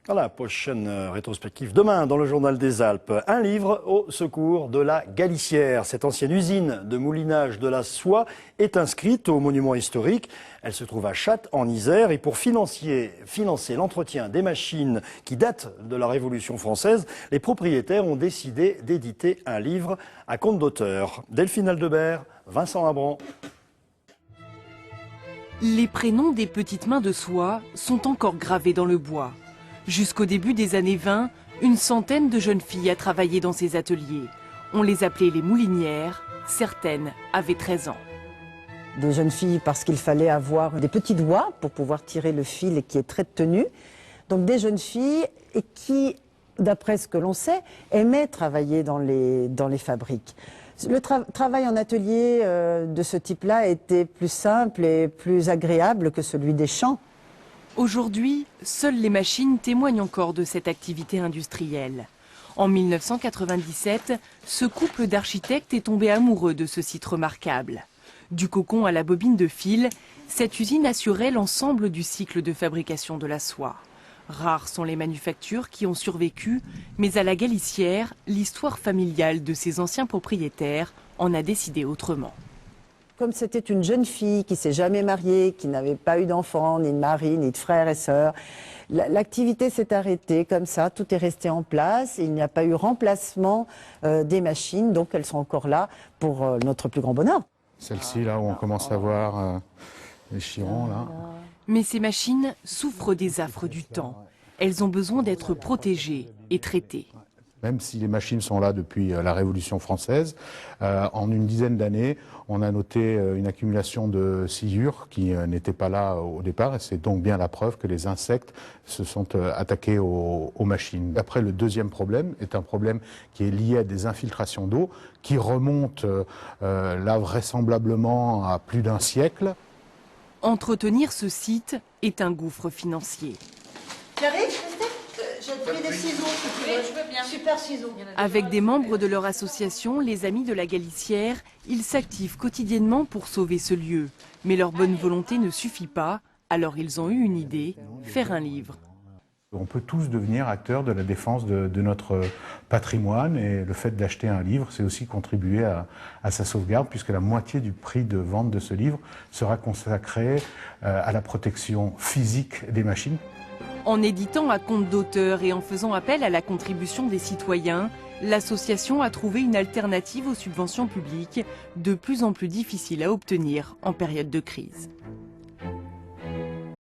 Voilà, prochaine rétrospective demain dans le Journal des Alpes. Un livre au secours de la Galicière. Cette ancienne usine de moulinage de la soie est inscrite au monument historique. Elle se trouve à Chattes en Isère et pour financer l'entretien des machines qui datent de la Révolution française, les propriétaires ont décidé d'éditer un livre à compte d'auteur. Delphine Aldebert, Vincent Abran. Les prénoms des petites mains de soie sont encore gravés dans le bois. Jusqu'au début des années 20, une centaine de jeunes filles a travaillé dans ces ateliers. On les appelait les moulinières, certaines avaient 13 ans. Des jeunes filles parce qu'il fallait avoir des petits doigts pour pouvoir tirer le fil et qui est très tenu. Donc des jeunes filles qui, d'après ce que l'on sait, aimaient travailler dans les fabriques. Le travail en atelier de ce type-là était plus simple et plus agréable que celui des champs. Aujourd'hui, seules les machines témoignent encore de cette activité industrielle. En 1997, ce couple d'architectes est tombé amoureux de ce site remarquable. Du cocon à la bobine de fil, cette usine assurait l'ensemble du cycle de fabrication de la soie. Rares sont les manufactures qui ont survécu, mais à la Galicière, l'histoire familiale de ses anciens propriétaires en a décidé autrement. Comme c'était une jeune fille qui s'est jamais mariée, qui n'avait pas eu d'enfants, ni de mari, ni de frères et sœurs, l'activité s'est arrêtée comme ça, tout est resté en place. Il n'y a pas eu remplacement des machines, donc elles sont encore là pour notre plus grand bonheur. Celle-ci, là, où on commence à voir les chirons, là. Mais ces machines souffrent des affres du temps. Elles ont besoin d'être protégées et traitées. Même si les machines sont là depuis la Révolution française, en une dizaine d'années, on a noté une accumulation de sciures qui n'étaient pas là au départ. Et c'est donc bien la preuve que les insectes se sont attaqués aux machines. Après, le deuxième problème est un problème qui est lié à des infiltrations d'eau qui remontent là vraisemblablement à plus d'un siècle. Entretenir ce site est un gouffre financier. J'arrive, j'ai pris des ciseaux, si tu veux. Je veux bien. Super ciseaux. Avec des membres de leur association, les Amis de la Galicière, ils s'activent quotidiennement pour sauver ce lieu. Mais leur bonne volonté ne suffit pas, alors ils ont eu une idée, faire un livre. On peut tous devenir acteurs de la défense de notre patrimoine et le fait d'acheter un livre, c'est aussi contribuer à sa sauvegarde puisque la moitié du prix de vente de ce livre sera consacré à la protection physique des machines. En éditant à compte d'auteur et en faisant appel à la contribution des citoyens, l'association a trouvé une alternative aux subventions publiques, de plus en plus difficiles à obtenir en période de crise.